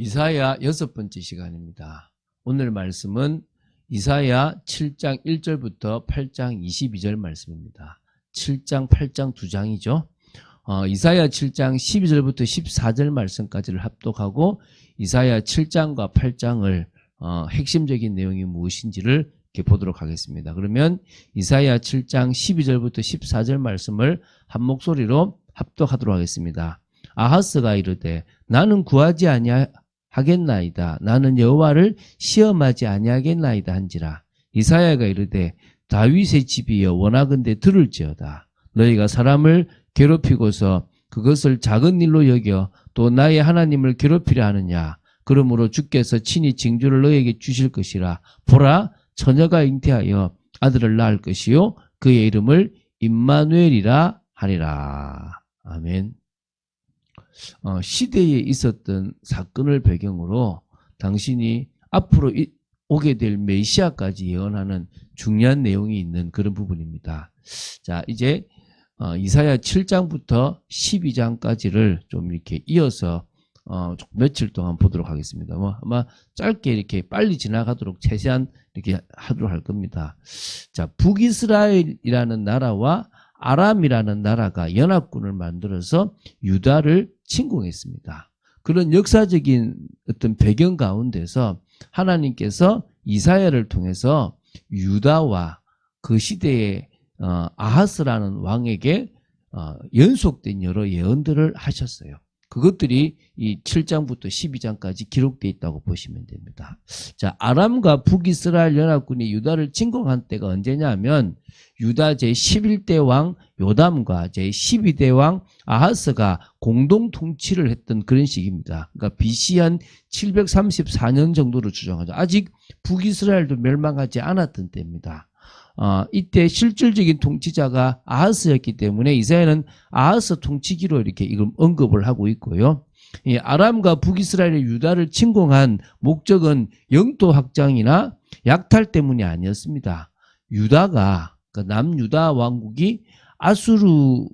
이사야 6번째 시간입니다. 오늘 말씀은 이사야 7장 1절부터 8장 22절 말씀입니다. 7장, 8장 두 장이죠. 이사야 7장 12절부터 14절 말씀까지를 합독하고 이사야 7장과 8장을 핵심적인 내용이 무엇인지를 이렇게 보도록 하겠습니다. 그러면 이사야 7장 12절부터 14절 말씀을 한 목소리로 합독하도록 하겠습니다. 아하스가 이르되 나는 구하지 아니하겠나이다. 나는 여호와를 시험하지 아니하겠나이다 한지라. 이사야가 이르되 다윗의 집이여 원하건대 들을지어다. 너희가 사람을 괴롭히고서 그것을 작은 일로 여겨 또 나의 하나님을 괴롭히려 하느냐. 그러므로 주께서 친히 징조를 너희에게 주실 것이라. 보라, 처녀가 잉태하여 아들을 낳을 것이요 그의 이름을 임마누엘이라 하리라. 아멘. 시대에 있었던 사건을 배경으로 당신이 앞으로 오게 될 메시아까지 예언하는 중요한 내용이 있는 그런 부분입니다. 자, 이제 이사야 7장부터 12장까지를 좀 이렇게 이어서 며칠 동안 보도록 하겠습니다. 아마 짧게 이렇게 빨리 지나가도록 최대한 이렇게 하도록 할 겁니다. 자, 북이스라엘이라는 나라와 아람이라는 나라가 연합군을 만들어서 유다를 침공했습니다. 그런 역사적인 어떤 배경 가운데서 하나님께서 이사야를 통해서 유다와 그 시대의 아하스라는 왕에게 연속된 여러 예언들을 하셨어요. 그것들이 이 7장부터 12장까지 기록되어 있다고 보시면 됩니다. 자, 아람과 북이스라엘 연합군이 유다를 침공한 때가 언제냐 하면 유다 제11대 왕 요담과 제12대 왕 아하스가 공동 통치를 했던 그런 시기입니다. 그러니까 BC 한 734년 정도로 추정하죠. 아직 북이스라엘도 멸망하지 않았던 때입니다. 이때 실질적인 통치자가 아하스였기 때문에 이사야는 아하스 통치기로 이렇게 이걸 언급을 하고 있고요. 이 아람과 북이스라엘의 유다를 침공한 목적은 영토 확장이나 약탈 때문이 아니었습니다. 유다가 그러니까 남유다 왕국이 아수르와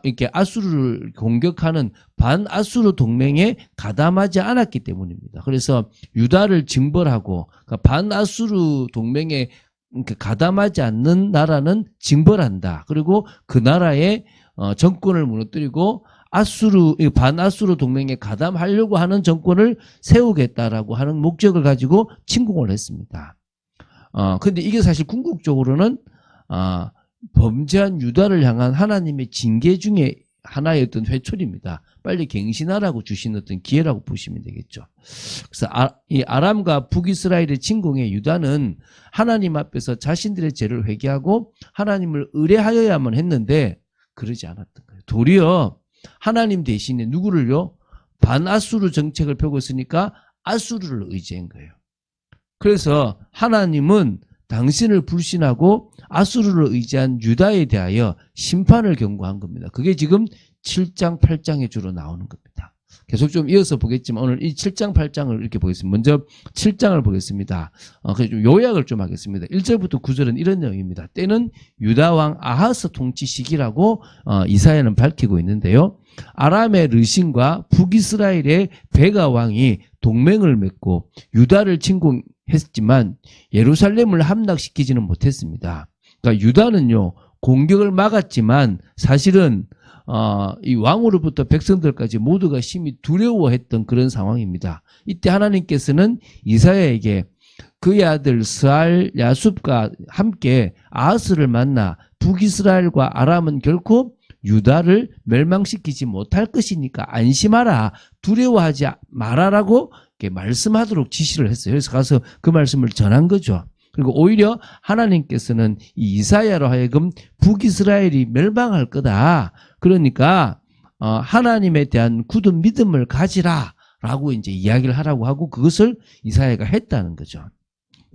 이렇게 아수르를 공격하는 반아수르 동맹에 가담하지 않았기 때문입니다. 그래서 유다를 징벌하고 그러니까 반아수르 동맹에 가담하지 않는 나라는 징벌한다. 그리고 그 나라의 정권을 무너뜨리고 반아수르 동맹에 가담하려고 하는 정권을 세우겠다라고 하는 목적을 가지고 침공을 했습니다. 근데 이게 사실 궁극적으로는 범죄한 유다를 향한 하나님의 징계 중에 하나의 어떤 회초리입니다. 빨리 갱신하라고 주신 어떤 기회라고 보시면 되겠죠. 그래서 이 아람과 북이스라엘의 침공에 유다는 하나님 앞에서 자신들의 죄를 회개하고 하나님을 의뢰하여야만 했는데 그러지 않았던 거예요. 도리어 하나님 대신에 누구를요? 반아수르 정책을 펴고 있으니까 아수르를 의지한 거예요. 그래서 하나님은 당신을 불신하고 아수르를 의지한 유다에 대하여 심판을 경고한 겁니다. 그게 지금 7장, 8장에 주로 나오는 겁니다. 계속 좀 이어서 보겠지만 오늘 이 7장, 8장을 이렇게 보겠습니다. 먼저 7장을 보겠습니다. 그래서 좀 요약을 좀 하겠습니다. 1절부터 9절은 이런 내용입니다. 때는 유다왕 아하스 통치 시기라고 이사야는 밝히고 있는데요. 아람의 르신과 북이스라엘의 베가 왕이 동맹을 맺고 유다를 침공했지만 예루살렘을 함락시키지는 못했습니다. 그러니까 유다는요 공격을 막았지만 사실은 이 왕으로부터 백성들까지 모두가 심히 두려워했던 그런 상황입니다. 이때 하나님께서는 이사야에게 그의 아들 스알 야숲과 함께 아하스를 만나 북이스라엘과 아람은 결코 유다를 멸망시키지 못할 것이니까 안심하라, 두려워하지 말아라고 이렇게 말씀하도록 지시를 했어요. 그래서 가서 그 말씀을 전한 거죠. 그리고 오히려 하나님께서는 이 이사야로 하여금 북이스라엘이 멸망할 거다. 그러니까 하나님에 대한 굳은 믿음을 가지라라고 이제 이야기를 하라고 하고 그것을 이사야가 했다는 거죠.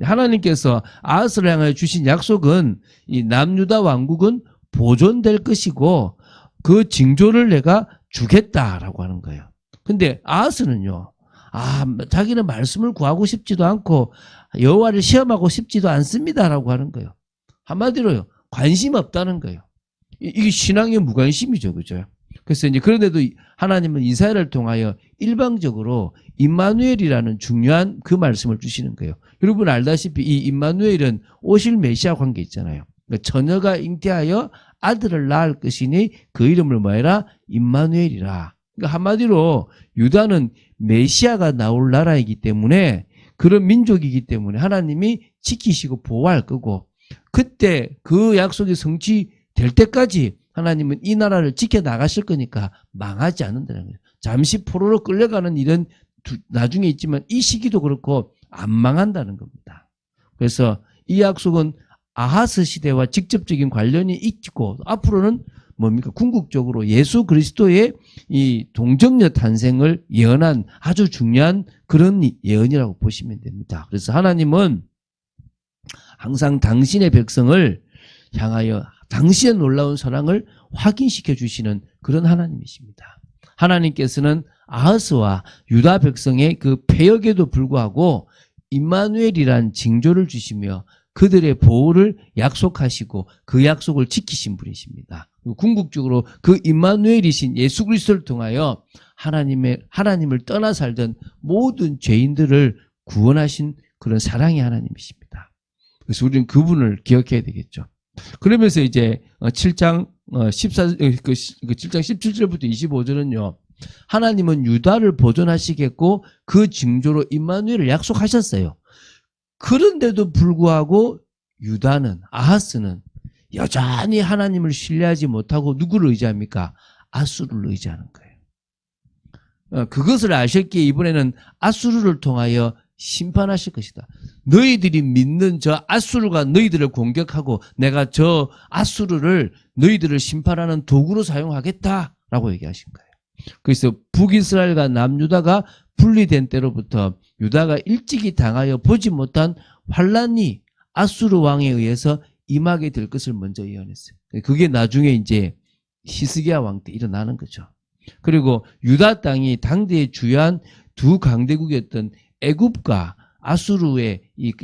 하나님께서 아하스를 향하여 주신 약속은 이 남유다 왕국은 보존될 것이고 그 징조를 내가 주겠다라고 하는 거예요. 근데 아하스는요. 자기는 말씀을 구하고 싶지도 않고 여호와를 시험하고 싶지도 않습니다라고 하는 거예요. 한마디로요. 관심 없다는 거예요. 이게 신앙의 무관심이죠. 그죠? 그래서 이제 그런데도 하나님은 이사야를 통하여 일방적으로 임마누엘이라는 중요한 그 말씀을 주시는 거예요. 여러분 알다시피 이 임마누엘은 오실 메시아 관계 있잖아요. 그러니까 처녀가 잉태하여 아들을 낳을 것이니 그 이름을 뭐해라? 임마누엘이라. 그러니까 한마디로 유다는 메시아가 나올 나라이기 때문에 그런 민족이기 때문에 하나님이 지키시고 보호할 거고 그때 그 약속이 성취될 때까지 하나님은 이 나라를 지켜나가실 거니까 망하지 않는다는 거예요. 잠시 포로로 끌려가는 일은 나중에 있지만 이 시기도 그렇고 안 망한다는 겁니다. 그래서 이 약속은 아하스 시대와 직접적인 관련이 있고 앞으로는 뭡니까? 궁극적으로 예수 그리스도의 이 동정녀 탄생을 예언한 아주 중요한 그런 예언이라고 보시면 됩니다. 그래서 하나님은 항상 당신의 백성을 향하여 당신의 놀라운 사랑을 확인시켜 주시는 그런 하나님이십니다. 하나님께서는 아하스와 유다 백성의 그 패역에도 불구하고 임마누엘이란 징조를 주시며 그들의 보호를 약속하시고 그 약속을 지키신 분이십니다. 궁극적으로 그 임마누엘이신 예수 그리스도를 통하여 하나님을 떠나 살던 모든 죄인들을 구원하신 그런 사랑의 하나님이십니다. 그래서 우리는 그분을 기억해야 되겠죠. 그러면서 이제 7장 17절부터 25절은요. 하나님은 유다를 보존하시겠고 그 징조로 임마누엘을 약속하셨어요. 그런데도 불구하고 유다는 아하스는 여전히 하나님을 신뢰하지 못하고 누구를 의지합니까? 아수르를 의지하는 거예요. 그것을 아셨기에 이번에는 아수르를 통하여 심판하실 것이다. 너희들이 믿는 저 아수르가 너희들을 공격하고 내가 저 아수르를 너희들을 심판하는 도구로 사용하겠다라고 얘기하신 거예요. 그래서 북이스라엘과 남유다가 분리된 때로부터 유다가 일찍이 당하여 보지 못한 환란이 아수르 왕에 의해서 임하게 될 것을 먼저 예언했어요. 그게 나중에 이제 히스기야 왕 때 일어나는 거죠. 그리고 유다 땅이 당대의 주요한 두 강대국이었던 애굽과 아수르의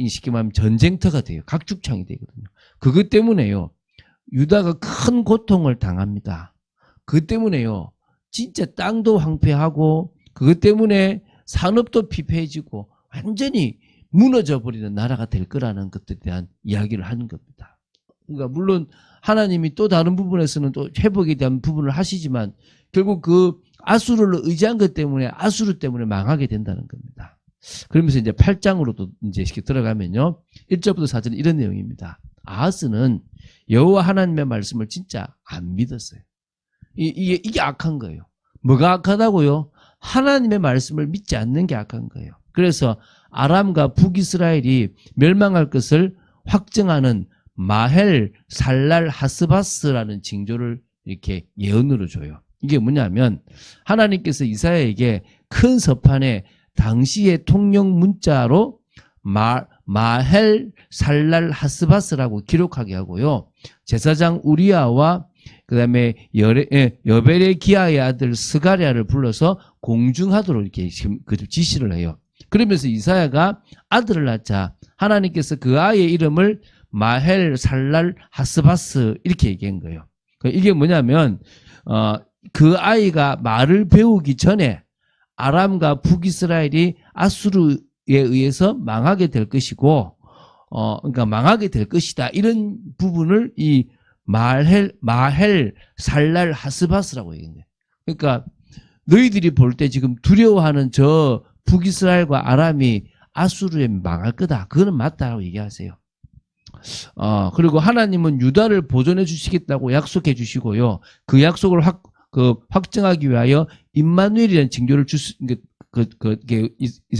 쉽게 말하면 전쟁터가 돼요. 각축창이 되거든요. 그것 때문에요. 유다가 큰 고통을 당합니다. 그것 때문에요. 진짜 땅도 황폐하고 그것 때문에 산업도 피폐해지고 완전히 무너져 버리는 나라가 될 거라는 것들에 대한 이야기를 하는 겁니다. 그러니까 물론 하나님이 또 다른 부분에서는 또 회복에 대한 부분을 하시지만 결국 그 아수르를 의지한 것 때문에 아수르 때문에 망하게 된다는 겁니다. 그러면서 이제 8장으로도 이제 쉽게 들어가면요. 1절부터 4절은 이런 내용입니다. 아하스는 여호와 하나님의 말씀을 진짜 안 믿었어요. 이게 악한 거예요. 뭐가 악하다고요? 하나님의 말씀을 믿지 않는 게 악한 거예요. 그래서 아람과 북이스라엘이 멸망할 것을 확증하는 마헬, 살랄, 하스바스라는 징조를 이렇게 예언으로 줘요. 이게 뭐냐면 하나님께서 이사야에게 큰 서판에 당시의 통영 문자로 마헬, 살랄, 하스바스라고 기록하게 하고요. 제사장 우리아와 그 다음에 여베레기야의 아들 스가랴를 불러서 공중하도록 이렇게 지시를 해요. 그러면서 이사야가 아들을 낳자 하나님께서 그 아이의 이름을 마헬, 살랄, 하스바스 이렇게 얘기한 거예요. 이게 뭐냐면 그 아이가 말을 배우기 전에 아람과 북이스라엘이 아수르에 의해서 망하게 될 것이고 그러니까 망하게 될 것이다. 이런 부분을 이 마헬, 살랄, 하스바스라고 얘기해요. 그러니까 너희들이 볼 때 지금 두려워하는 저 북이스라엘과 아람이 아수르에 망할 거다. 그거는 맞다라고 얘기하세요. 그리고 하나님은 유다를 보존해 주시겠다고 약속해 주시고요. 그 약속을 확증하기 위하여 임마누엘이라는 징조를 이제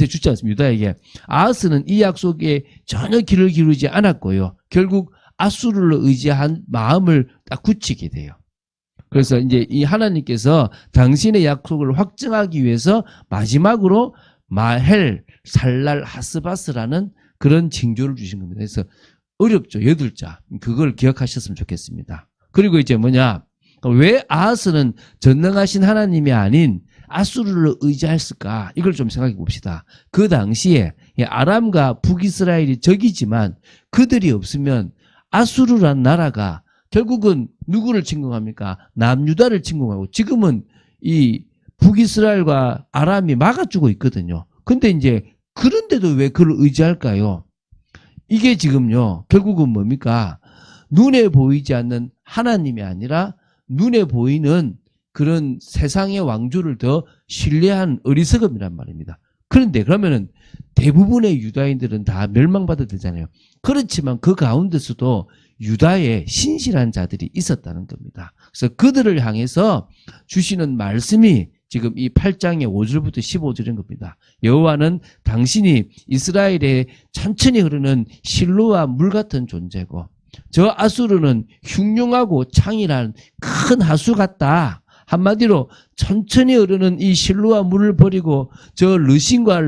주지 않습니다. 유다에게. 아하스는 이 약속에 전혀 귀를 기울이지 않았고요. 결국 아수르를 의지한 마음을 딱 굳히게 돼요. 그래서 이제 이 하나님께서 당신의 약속을 확증하기 위해서 마지막으로 마헬, 살랄, 하스바스라는 그런 징조를 주신 겁니다. 그래서 어렵죠. 8자. 그걸 기억하셨으면 좋겠습니다. 그리고 이제 뭐냐. 왜 아하스는 전능하신 하나님이 아닌 아수르를 의지했을까? 이걸 좀 생각해 봅시다. 그 당시에 아람과 북이스라엘이 적이지만 그들이 없으면 아수르란 나라가 결국은 누구를 침공합니까? 남유다를 침공하고 지금은 이 북이스라엘과 아람이 막아주고 있거든요. 근데 이제 그런데도 왜 그걸 의지할까요? 이게 지금요, 결국은 뭡니까? 눈에 보이지 않는 하나님이 아니라 눈에 보이는 그런 세상의 왕조를 더 신뢰한 어리석음이란 말입니다. 그런데 그러면은 대부분의 유다인들은 다 멸망받아야 되잖아요. 그렇지만 그 가운데서도 유다에 신실한 자들이 있었다는 겁니다. 그래서 그들을 향해서 주시는 말씀이 지금 이 8장의 5절부터 15절인 겁니다. 여호와는 당신이 이스라엘에 천천히 흐르는 실로와 물 같은 존재고 저 아수르는 흉흉하고 창이란 큰 하수 같다. 한마디로 천천히 흐르는 이 실로와 물을 버리고 저 르신과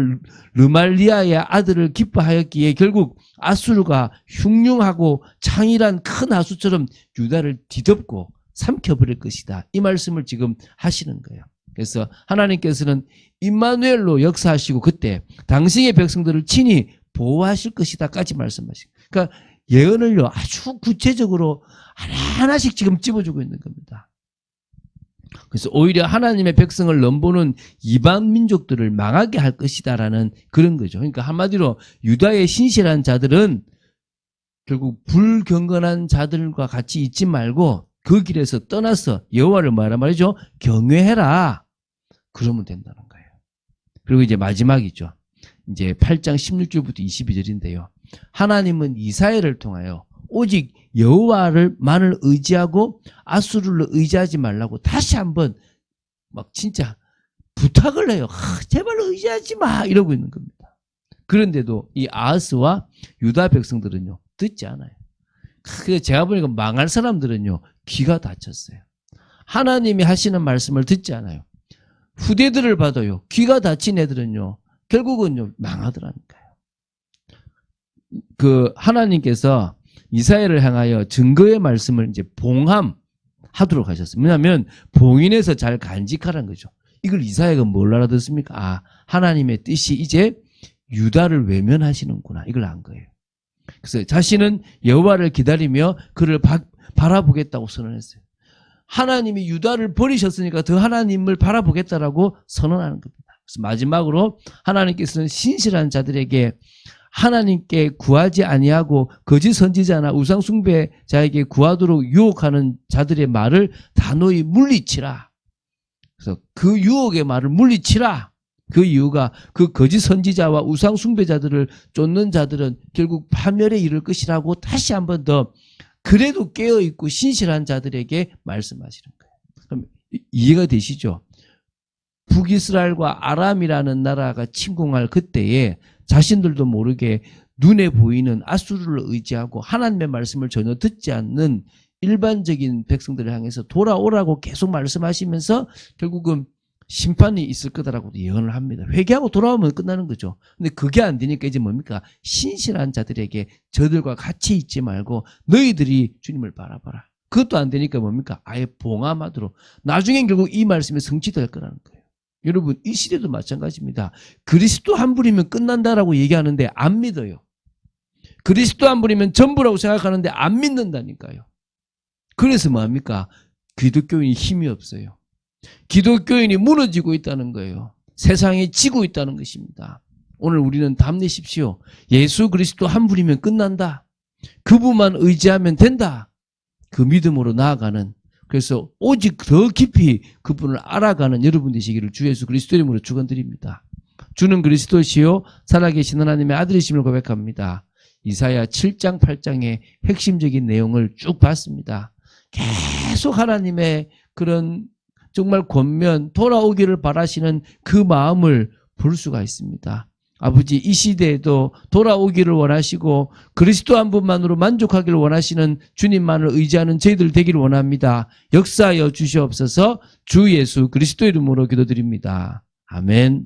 르말리아의 아들을 기뻐하였기에 결국 아수르가 흉흉하고 창이란 큰 하수처럼 유다를 뒤덮고 삼켜버릴 것이다. 이 말씀을 지금 하시는 거예요. 그래서 하나님께서는 임마누엘로 역사하시고 그때 당신의 백성들을 친히 보호하실 것이다까지 말씀하시고, 그러니까 예언을요 아주 구체적으로 하나하나씩 지금 찝어주고 있는 겁니다. 그래서 오히려 하나님의 백성을 넘보는 이방 민족들을 망하게 할 것이다라는 그런 거죠. 그러니까 한마디로 유다의 신실한 자들은 결국 불경건한 자들과 같이 있지 말고 그 길에서 떠나서 여호와를 뭐라 말이죠? 경외해라. 그러면 된다는 거예요. 그리고 이제 마지막이죠. 이제 8장 16절부터 22절인데요. 하나님은 이사야를 통하여 오직 여호와를만을 의지하고 아수르를 의지하지 말라고 다시 한번 막 진짜 부탁을 해요. 제발 의지하지 마 이러고 있는 겁니다. 그런데도 이 아하스와 유다 백성들은요 듣지 않아요. 제가 보니까 망할 사람들은요 귀가 닫혔어요. 하나님이 하시는 말씀을 듣지 않아요. 후대들을 봐도요 귀가 닫힌 애들은요 결국은요 망하더라니까요. 그 하나님께서 이사야를 향하여 증거의 말씀을 이제 봉함하도록 하셨어요. 왜냐하면 봉인해서 잘 간직하라는 거죠. 이걸 이사야가 뭘 알아듣습니까? 아, 하나님의 뜻이 이제 유다를 외면하시는구나. 이걸 안 거예요. 그래서 자신은 여호와를 기다리며 그를 바라보겠다고 선언했어요. 하나님이 유다를 버리셨으니까 더 하나님을 바라보겠다라고 선언하는 겁니다. 그래서 마지막으로 하나님께서는 신실한 자들에게 하나님께 구하지 아니하고 거짓 선지자나 우상 숭배자에게 구하도록 유혹하는 자들의 말을 단호히 물리치라. 그래서 그 유혹의 말을 물리치라. 그 이유가 그 거짓 선지자와 우상 숭배자들을 쫓는 자들은 결국 파멸에 이를 것이라고 다시 한번 더 그래도 깨어있고 신실한 자들에게 말씀하시는 거예요. 그럼 이해가 되시죠? 북이스라엘과 아람이라는 나라가 침공할 그때에 자신들도 모르게 눈에 보이는 아수르를 의지하고 하나님의 말씀을 전혀 듣지 않는 일반적인 백성들을 향해서 돌아오라고 계속 말씀하시면서 결국은 심판이 있을 거다라고 예언을 합니다. 회개하고 돌아오면 끝나는 거죠. 근데 그게 안 되니까 이제 뭡니까? 신실한 자들에게 저들과 같이 있지 말고 너희들이 주님을 바라봐라. 그것도 안 되니까 뭡니까? 아예 봉함하도록. 나중엔 결국 이 말씀이 성취될 거라는 거예요. 여러분 이 시대도 마찬가지입니다. 그리스도 한 분이면 끝난다라고 얘기하는데 안 믿어요. 그리스도 한 분이면 전부라고 생각하는데 안 믿는다니까요. 그래서 뭐합니까? 기독교인이 힘이 없어요. 기독교인이 무너지고 있다는 거예요. 세상에 지고 있다는 것입니다. 오늘 우리는 답내십시오. 예수 그리스도 한 분이면 끝난다. 그분만 의지하면 된다. 그 믿음으로 나아가는, 그래서 오직 더 깊이 그분을 알아가는 여러분 되시기를 주 예수 그리스도 이름으로 축원드립니다. 주는 그리스도시요 살아계신 하나님의 아들이심을 고백합니다. 이사야 7장 8장의 핵심적인 내용을 쭉 봤습니다. 계속 하나님의 그런 정말 권면, 돌아오기를 바라시는 그 마음을 볼 수가 있습니다. 아버지, 이 시대에도 돌아오기를 원하시고 그리스도 한 분만으로 만족하기를 원하시는 주님만을 의지하는 저희들 되기를 원합니다. 역사하여 주시옵소서. 주 예수 그리스도 이름으로 기도드립니다. 아멘.